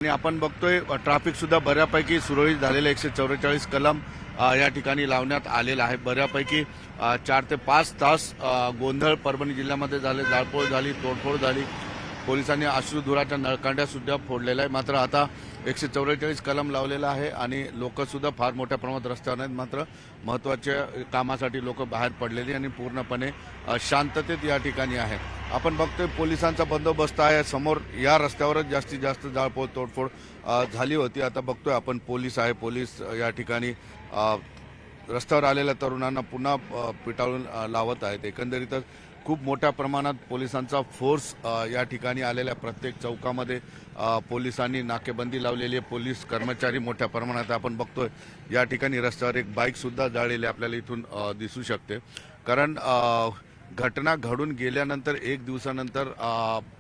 आणि आपण बघतोय ट्रॅफिक सुद्धा बऱ्यापैकी सुरळीत झालेलं 144 कलम या ठिकाणी लावण्यात आलेला आहे। बऱ्यापैकी 4 ते 5 तास गोंधळ परभणी जिल्ह्यामध्ये झाले, जाळपोळ झाली, तोडफोड झाली, पोलिसांनी अश्रुधुराच्या नळकांड्या सुद्धा फोडलेल्या आहे। मात्र आता 144 कलम लावलेला आहे आणि लोक सुद्धा फार मोठ्या प्रमाणात रस्त्यावर आहेत। मात्र महत्त्वाच्या कामासाठी लोक बाहेर पडलेली आणि पूर्णपणे शांततेत या ठिकाणी आहे। आपण बघतोय पोलिसांचा बंदोबस्त आहे। समोर या रस्त्यावरच जास्तीत जास्त जाळपोळ तोडफोड झाली होती। आता बघतोय आपण पोलीस आहे, पोलीस या ठिकाणी रस्त्यावर आलेल्या तरुणांना पुन्हा पिटाळून लावत आहेत। एकंदरीतच खूप मोठ्या प्रमाणात पोलिसांचा फोर्स या ठिकाणी आलेल्या प्रत्येक चौकामध्ये पोलिसांनी नाकेबंदी लावलेली आहे। पोलीस कर्मचारी मोठ्या प्रमाणात आपण बघतोय या ठिकाणी रस्त्यावर एक बाईक सुद्धा जाळलेली आपल्याला इथून दिसू शकते। कारण घटना घडून गेल्यानंतर 1 दिवसानंतर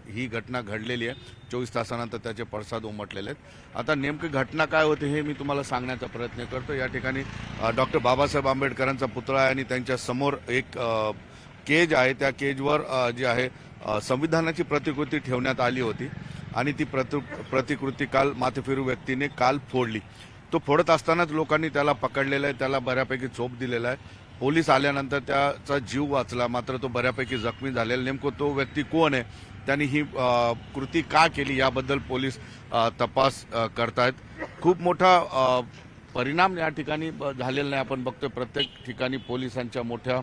ही घटना घडलेली आहे। 24 तासानंतर त्याचे पडसाद उमटलेले आहेत। आता नेमकी घटना काय होते हे मी तुम्हाला सांगण्याचा प्रयत्न करतो। या ठिकाणी डॉक्टर बाबासाहेब आंबेडकरांचा पुतळा आहे आणि त्यांच्या समोर एक केज आहे। त्या केजवर जी आहे संविधानाची प्रतिकृती ठेवण्यात आली होती आणि ती प्रतिकृती काल माथेफिरू व्यक्तीने काल फोडली। तो फोडत असतानाच लोकांनी त्याला पकडलेला आहे, त्याला बऱ्यापैकी चोप दिलेला आहे। पोलीस आल्यानंतर त्याचा जीव वाचला, मात्र तो बऱ्यापैकी जखमी झालेला। नेमकं तो व्यक्ती कोण आहे, त्यांनी ही कृती का केली याबद्दल पोलीस तपास करतायत। खूप मोठा परिणाम या ठिकाणी झालेला नाही। आपण बघतोय प्रत्येक ठिकाणी पोलिसांच्या मोठ्या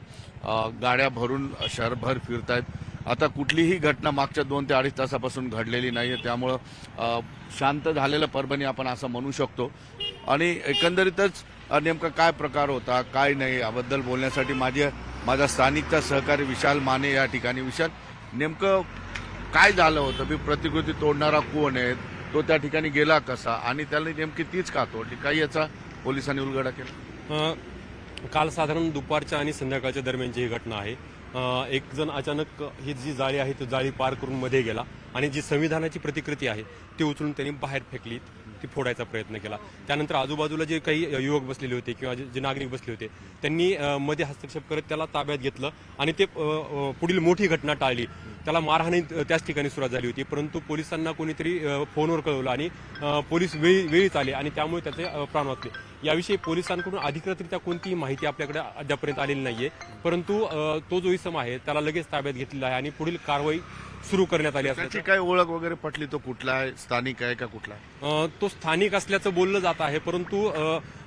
गाड्या भरून शहरभर फिरतायत। आता कुठलीही घटना मागच्या 2 ते 2.5 तासापासून घडलेली नाही आहे, त्यामुळं शांत झालेलं परभणी आपण असं म्हणू शकतो। आणि एकंदरीतच नेमका काय प्रकार होता काय नाही याबद्दल बोलण्यासाठी माझा स्थानिकचा सहकारी विशाल माने या ठिकाणी। विशाल, नेमकं काय झालं होतं? मी प्रतिकृती तोडणारा कोण आहे, तो त्या ठिकाणी गेला कसा आणि त्याला नेमकी तीच का तोडली, काही याचा पोलिसांनी उलगडा केला? काल साधारण दुपारच्या आणि संध्याकाळच्या दरम्यानची ही घटना आहे। एक जण अचानक ही जी जाळी आहे ती जाळी पार करून मध्ये गेला आणि जी संविधानाची प्रतिकृती आहे ती उचलून त्यांनी बाहेर फेकली, ती फोडायचा प्रयत्न केला। त्यानंतर आजूबाजूला जे काही युवक बसलेले होते किंवा जे नागरिक बसले होते त्यांनी मध्ये हस्तक्षेप करत त्याला ताब्यात घेतलं आणि ते पुढील मोठी घटना टाळली। त्याला मारहाणी त्याच ठिकाणी सुरुवात झाली होती, परंतु पोलिसांना कोणीतरी फोनवर कळवलं आणि पोलीस वेळीच आले आणि त्यामुळे त्याचे प्राण वाचले। याविषयी पोलिसांकडून अधिकृतरित्या कोणतीही माहिती आपल्याकडे अद्यापर्यंत आलेली नाहीये, परंतु तो जो इसम आहे त्याला लगेच ताब्यात घेतलेला आहे आणि पुढील कारवाई सुरू करण्यात आली असल्याची त्याची काय ओळख वगैरे पटली? तो कुठला आहे, स्थानिक आहे का कुठला आहे? तो स्थानिक असल्याचं बोललं जात आहे, परंतु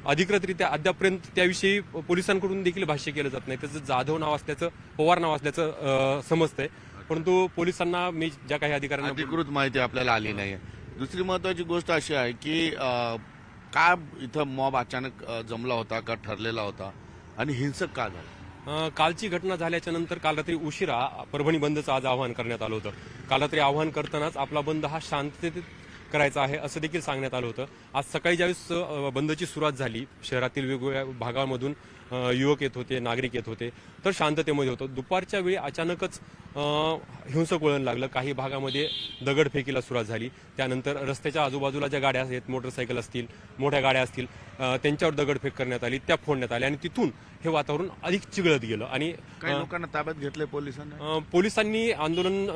अधिकृतरित्या अद्यापर्यंत त्याविषयी पोलिसांकडून देखील भाष्य केलं जात नाही। त्याचं जाधव नाव असल्याचं, पवार नाव असल्याचं समजतंय, परंतु पोलिसांना मी ज्या काही अधिकाऱ्यांना अधिकृत माहिती आपल्याला आली नाहीये। दुसरी महत्वाची गोष्ट अशी आहे की का इथं मॉब अचानक जमला होता का ठरलेला होता आणि हिंसक का झाला? कालची घटना झाल्याच्या नंतर काल रात्री उशिरा परभणी बंदचं आज आवाहन करण्यात आलं होतं। काल रात्री आवाहन करतानाच आपला बंद हा शांततेत करायचा आहे असं देखील सांगण्यात आलं होतं। आज सकाळी ज्यावेळेस बंदची सुरुवात झाली, शहरातील वेगवेगळ्या भागामधून युवक येत होते, नागरिक येत होते, तर शांततेमध्ये होतं। दुपारच्या वेळी अचानकच हिंसक वळण लागलं। काही भागामध्ये दगडफेकीला सुरुवात झाली, त्यानंतर रस्त्याच्या आजूबाजूला ज्या गाड्या आहेत, मोटरसायकल असतील, मोठ्या गाड्या असतील, त्यांच्यावर दगडफेक करण्यात आली, त्या फोडण्यात आल्या आणि तिथून हे वातावरण अधिक चिघळत गेलं आणि काही लोकांना ताब्यात घेतले पोलिसांनी। पोलिसांनी आंदोलन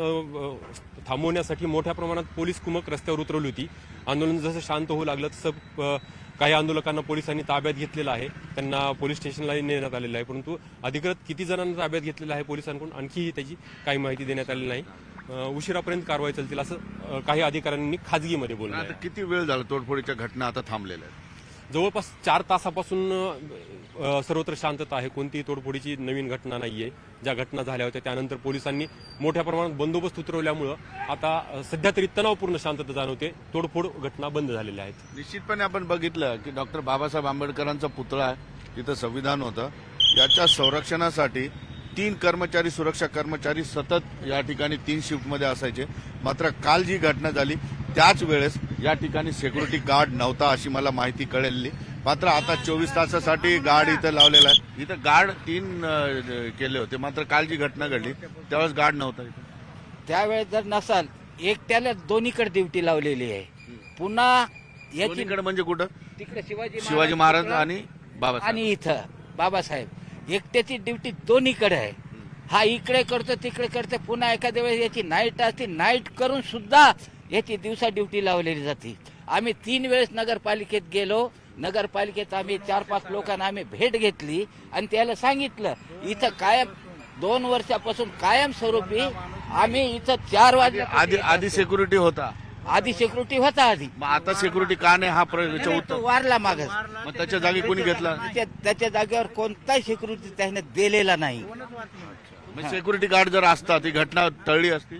थांबवण्यासाठी मोठ्या प्रमाणात पोलीस कुमक रस्त्यावर उतरवली होती। आंदोलन जसं शांत होऊ लागलं तसं काही आंदोलकांना पोलिसांनी ताब्यात घेतलेलं आहे, त्यांना पोलीस स्टेशनला नेण्यात आलेलं आहे, परंतु अधिकृत किती जणांना ताब्यात घेतलेलं आहे पोलिसांकडून आणखी त्याची काही माहिती देण्यात आलेली नाही। उशिरापर्यंत कारवाई चालतील असं काही अधिकाऱ्यांनी खाजगीमध्ये बोललं आहे। किती वेळ झाला तोडफोडीच्या घटना आता थांबलेल्या आहेत? जवळपास 4 तासापासून सर्वत्र शांतता आहे, कोणतीही तोडफोडीची नवीन घटना नाहीये। ज्या घटना झाल्या होत्या त्यानंतर पोलिसांनी मोठ्या प्रमाणात बंदोबस्त उतरवल्यामुळं आता सध्या तरी तणावपूर्ण शांतता जाणवते, तोडफोड घटना बंद झालेल्या आहेत। निश्चितपणे आपण बघितलं की डॉक्टर बाबासाहेब आंबेडकरांचा पुतळा आहे, तिथं संविधान होतं, याच्या संरक्षणासाठी 3 कर्मचारी, सुरक्षा कर्मचारी सतत या ठिकाणी 3 शिफ्टमध्ये असायचे। मात्र काल जी घटना झाली त्याच वेळेस या ठिकाणी सिक्युरिटी गार्ड नव्हता अशी मला माहिती कळलेली। मात्र आता 24 तासासाठी गार्ड इथं लावलेला आहे। इथं गार्ड 3 केले होते, मात्र काल जी घटना घडली त्यावेळेस गार्ड नव्हता इथं। त्यावेळेस जर नसाल एकट्याला दोन्हीकडे ड्युटी लावलेली आहे। पुन्हा याची म्हणजे कुठं? तिकडे शिवाजी महाराज आणि बाबासाहेब आणि इथं बाबासाहेब एकट्याची ड्युटी दोन्हीकडे आहे। हा इकडे करतो तिकडे करतो, पुन्हा एखाद्या वेळेस याची नाईट असते, नाईट करून सुद्धा याची दिवसा ड्युटी लावलेली जाते। आम्ही 3 वेळेस नगरपालिकेत गेलो. नगरपालिकेत आम्ही 4-5 लोकांना आम्ही भेट घेतली आणि त्याला सांगितलं इथं कायम 2 वर्षापासून कायमस्वरूपी आम्ही इथं 4 वाजता आधी सिक्युरिटी होता, आधी सिक्युरिटी होता आधी मग आता सिक्युरिटी का नाही हा प्रश्न तो उत्तर. वारला मागच. मग त्याच्या जागी कोणी घेतला? त्याच्या जागेवर कोणताही सिक्युरिटी त्याने दिलेला नाही. सिक्युरिटी गार्ड जर असता ती घटना टळली असती.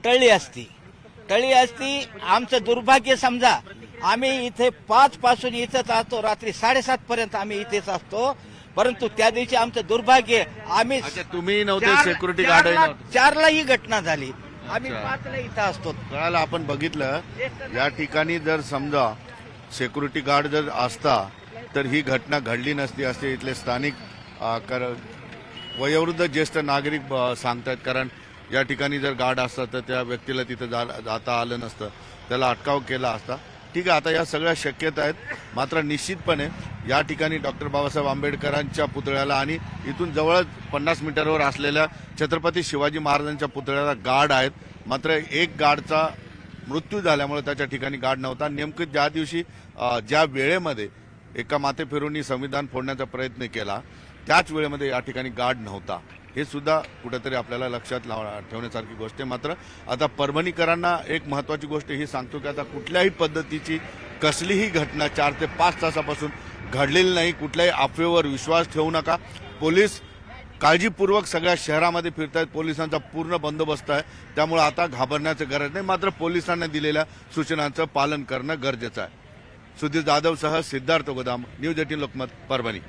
टळली असती. आमचं दुर्भाग्य समजा आम्ही इथे 5 पासून इथेच असतो, रात्री 7:30 पर्यंत आम्ही इथेच असतो. परंतु त्या दिवशी आमचं दुर्भाग्य आम्ही अच्छा, तुम्ही नव्हते, सिक्युरिटी गार्ड 4ला ही घटना झाली. आम्ही अच्छा. 5ला इथं असतो. कळालं. आपण बघितलं या ठिकाणी जर समजा सिक्युरिटी गार्ड जर असता तर ही घटना घडली नसती असे इथले स्थानिक वयोवृद्ध ज्येष्ठ नागरिक सांगतात. कारण या ठिकाणी जर गार्ड असता तर त्या व्यक्तीला तिथं जाता आलं नसतं, त्याला अटकाव केला असता. ठीक आहे, आता या सगळ्या शक्यता आहेत. मात्र निश्चितपणे या ठिकाणी डॉक्टर बाबासाहेब आंबेडकरांच्या पुतळ्याला आणि इथून जवळच 50 मीटरवर असलेल्या छत्रपती शिवाजी महाराजांच्या पुतळ्याला गार्ड आहेत. मात्र एक गार्डचा मृत्यू झाल्यामुळे त्याच्या ठिकाणी गार्ड नव्हता. नेमकं ज्या दिवशी ज्या वेळेमध्ये एका माथेफिरूंनी संविधान फोडण्याचा प्रयत्न केला त्याच वेळेमध्ये या ठिकाणी गार्ड नव्हता. हे सुद्धा कुठेतरी आपल्याला लक्षात ठेवण्यासारखी गोष्ट आहे. मात्र आता परभणीकरांना एक महत्वाची गोष्ट ही सांगतो की आता कुठल्याही पद्धतीची कसलीही घटना 4 ते 5 तासापासून घडलेली नाही. कुठल्याही अफवेवर विश्वास ठेवू नका. पोलीस काळजीपूर्वक सगळ्या शहरामध्ये फिरतायत. पोलिसांचा पूर्ण बंदोबस्त आहे. त्यामुळे आता घाबरण्याची गरज नाही. मात्र पोलिसांना दिलेल्या सूचनांचं पालन करणं गरजेचं आहे. सुधीर जाधवसह सिद्धार्थ गोदाम, न्यूज 18 लोकमत, परभणी.